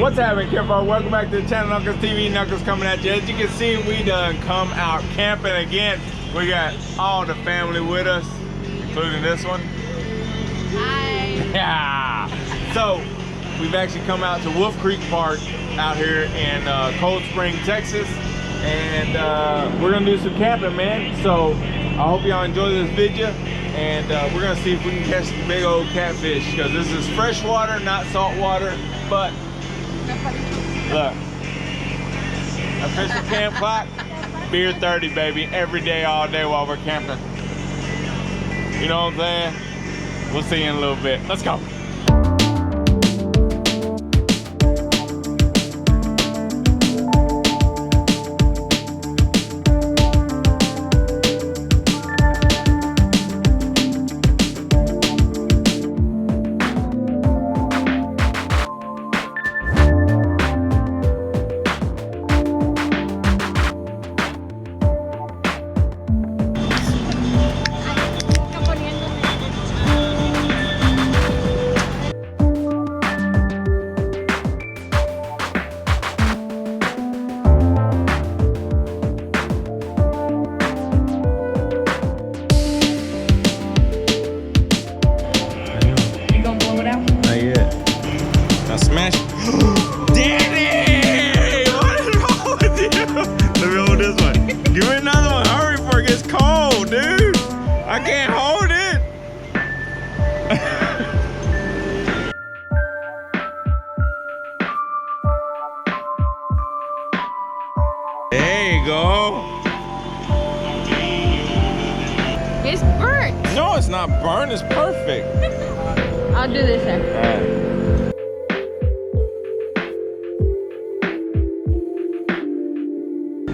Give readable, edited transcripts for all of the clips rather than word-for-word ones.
What's happening, Kimbo? Welcome back to the channel, Knuckles TV. Knuckles coming at you. As you can see, we done come out camping again. We got all the family with us, including this one. Hi. Yeah. So we've actually come out to Wolf Creek Park out here in Cold Spring, Texas, and we're gonna do some camping, man. So I hope y'all enjoy this video, and we're gonna see if we can catch some big old catfish, because this is fresh water, not salt water. But look, official camp clock, beer 30, baby, every day, all day while we're camping. You know what I'm saying? We'll see you in a little bit. Let's go. Smash. Daddy! What is wrong with you? Let me hold this one. Give me another one. Hurry before it gets cold, dude. I can't hold it. There you go. It's burnt. No, it's not burnt. It's perfect. I'll do this then. All right.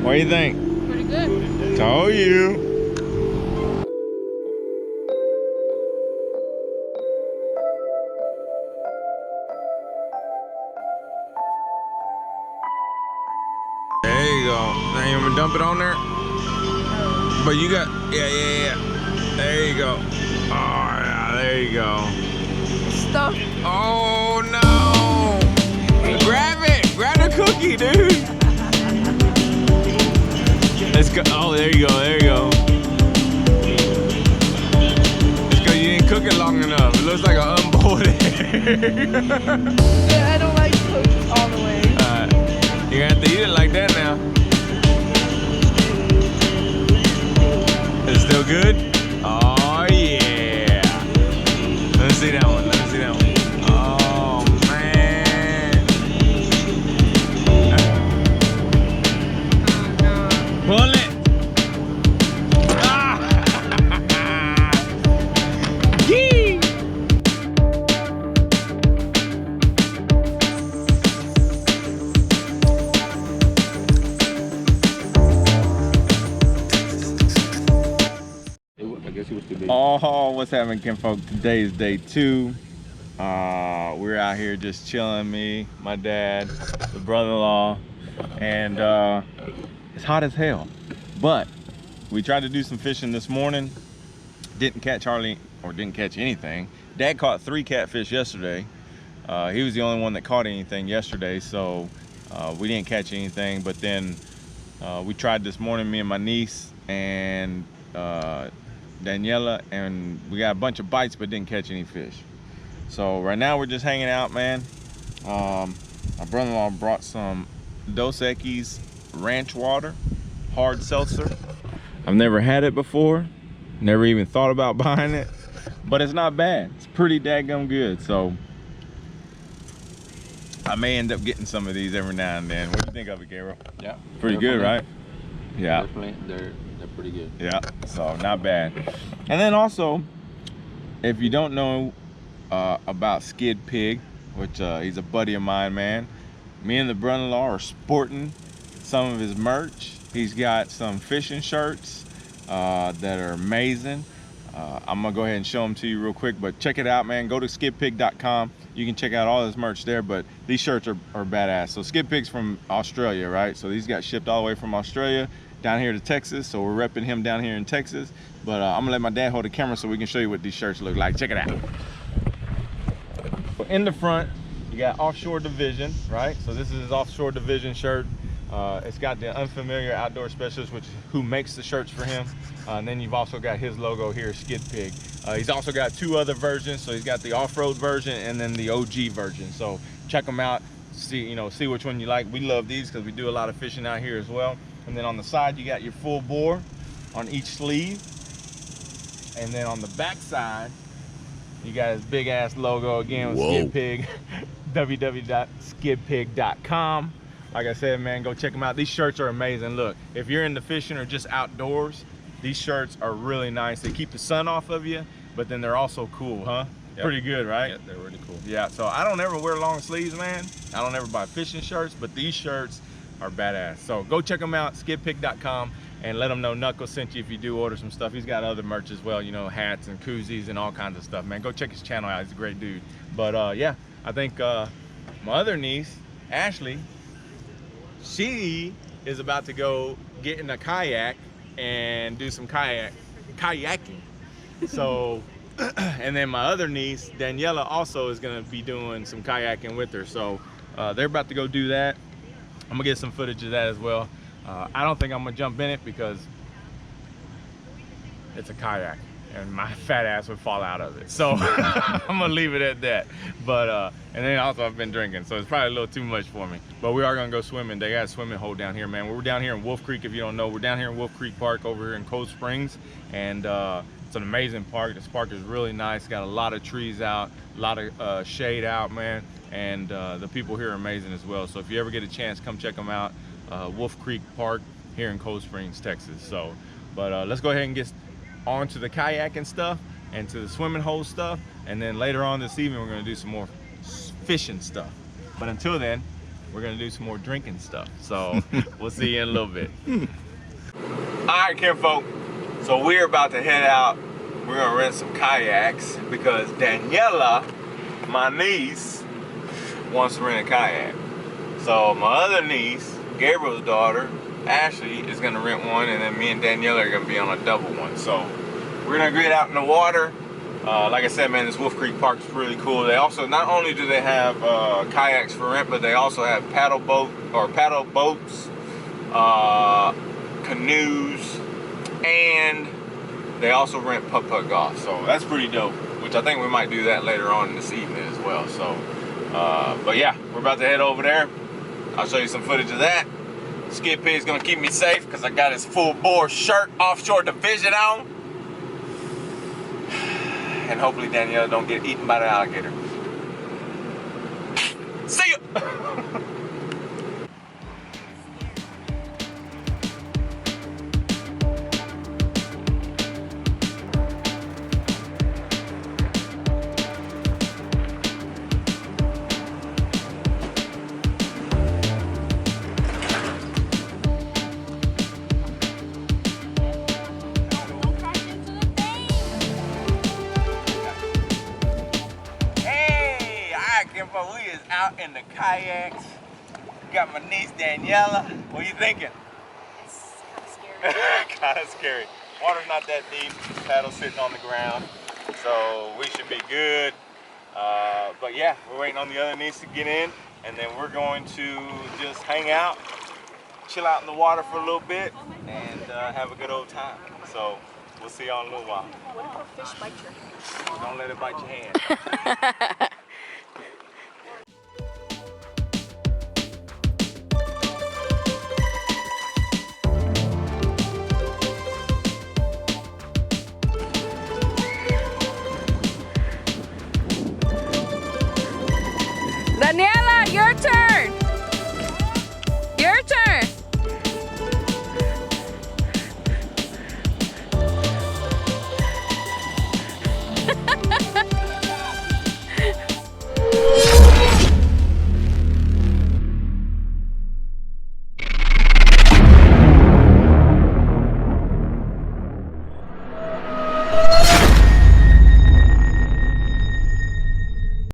What do you think? Pretty good. Told you. There you go. Now you want me to dump it on there? But you got, yeah. There you go. Oh, yeah, there you go. Stuff. Oh, no. Grab it. Grab the cookie, dude. Let's go. Oh, there you go. There you go. It's because you didn't cook it long enough. It looks like an unboiled egg. Yeah, I don't like cookies all the way. You're going to have to eat it like that now. Is it still good? Oh, yeah. Let me see that one. Let me see that one. Oh, man. Pull it. Ah. Yee. Oh, what's happening, kinfolk? Today is day 2. We're out here just chilling, me, my dad, the brother-in-law, and it's hot as hell. But we tried to do some fishing this morning. Didn't catch anything. Dad caught 3 catfish yesterday. He was the only one that caught anything yesterday, so we didn't catch anything. But then we tried this morning, me and my niece and Daniela, and we got a bunch of bites but didn't catch any fish. So right now we're just hanging out, man. My brother-in-law brought some Dos Equis ranch water, hard seltzer. I've never had it before, never even thought about buying it, but it's not bad. It's pretty daggum good. So I may end up getting some of these every now and then. What do you think of it, Gabriel? Yeah, pretty good, right? Yeah, definitely. They're pretty good. Yeah, so not bad. And then also, if you don't know about Skidpig, which he's a buddy of mine, man, me and the brother-in-law are sporting some of his merch. He's got some fishing shirts that are amazing. I'm gonna go ahead and show them to you real quick, but check it out, man. Go to skidpig.com. You can check out all his merch there, but these shirts are badass. So Skidpig's from Australia, right? So these got shipped all the way from Australia down here to Texas, so we're repping him down here in Texas. But I'm gonna let my dad hold the camera so we can show you what these shirts look like. Check it out. In the front, You got Offshore Division, right? So this is his Offshore Division shirt. It's got the Unfamiliar Outdoor Specialist, which is who makes the shirts for him. And then you've also got his logo here, Skidpig. He's also got 2 other versions. So he's got the off-road version and then the OG version. So check them out. See which one you like. We love these because we do a lot of fishing out here as well. And then on the side, you got your full bore on each sleeve. And then on the back side, you got his big ass logo again with Skidpig. www.skidpig.com. Like I said, man, go check them out. These shirts are amazing. Look, if you're into fishing or just outdoors, these shirts are really nice. They keep the sun off of you, but then they're also cool, huh? Yep. Pretty good, right? Yeah, they're really cool. Yeah, so I don't ever wear long sleeves, man. I don't ever buy fishing shirts, but these shirts are badass. So go check them out, skidpig.com, and let them know Knuckles sent you if you do order some stuff. He's got other merch as well, you know, hats and koozies and all kinds of stuff, man. Go check his channel out. He's a great dude. But yeah, I think my other niece, Ashley, she is about to go get in a kayak and do some kayaking. So, and then my other niece, Daniela, also is gonna be doing some kayaking with her. So they're about to go do that. I'm gonna get some footage of that as well. I don't think I'm gonna jump in it because it's a kayak and my fat ass would fall out of it. So I'm gonna leave it at that. But and then also I've been drinking, so it's probably a little too much for me. But we are gonna go swimming. They got a swimming hole down here, man. We're down here in Wolf Creek, if you don't know. We're down here in Wolf Creek Park over here in Cold Springs. And it's an amazing park. This park is really nice. Got a lot of trees out, a lot of shade out, man. And the people here are amazing as well. So if you ever get a chance, come check them out. Wolf Creek Park here in Cold Springs, Texas. So, but let's go ahead and get on to the kayaking stuff and to the swimming hole stuff. And then later on this evening, we're gonna do some more fishing stuff. But until then, we're gonna do some more drinking stuff. So we'll see you in a little bit. All right, kinfolk. So we're about to head out. We're gonna rent some kayaks because Daniela, my niece, wants to rent a kayak. So my other niece, Gabriel's daughter, Ashley, is gonna rent one, and then me and Daniela are gonna be on a double one. So we're gonna get out in the water. Like I said, man, this Wolf Creek Park is really cool. They also, not only do they have kayaks for rent, but they also have paddle boats, canoes, and they also rent putt-putt golf. So that's pretty dope, which I think we might do that later on this evening as well. So, but yeah, we're about to head over there. I'll show you some footage of that. Skidpig's gonna keep me safe because I got his full bore shirt, Offshore Division on. And hopefully Daniela don't get eaten by the alligator. See ya! We is out in the kayaks. Got my niece Daniela. What are you thinking? It's kind of scary. Kind of scary. Water's not that deep. Paddle's sitting on the ground, so we should be good. But yeah, we're waiting on the other niece to get in, and then we're going to just hang out, chill out in the water for a little bit, and have a good old time. So we'll see y'all in a little while. What if a fish bites your hand? Don't let it bite your hand.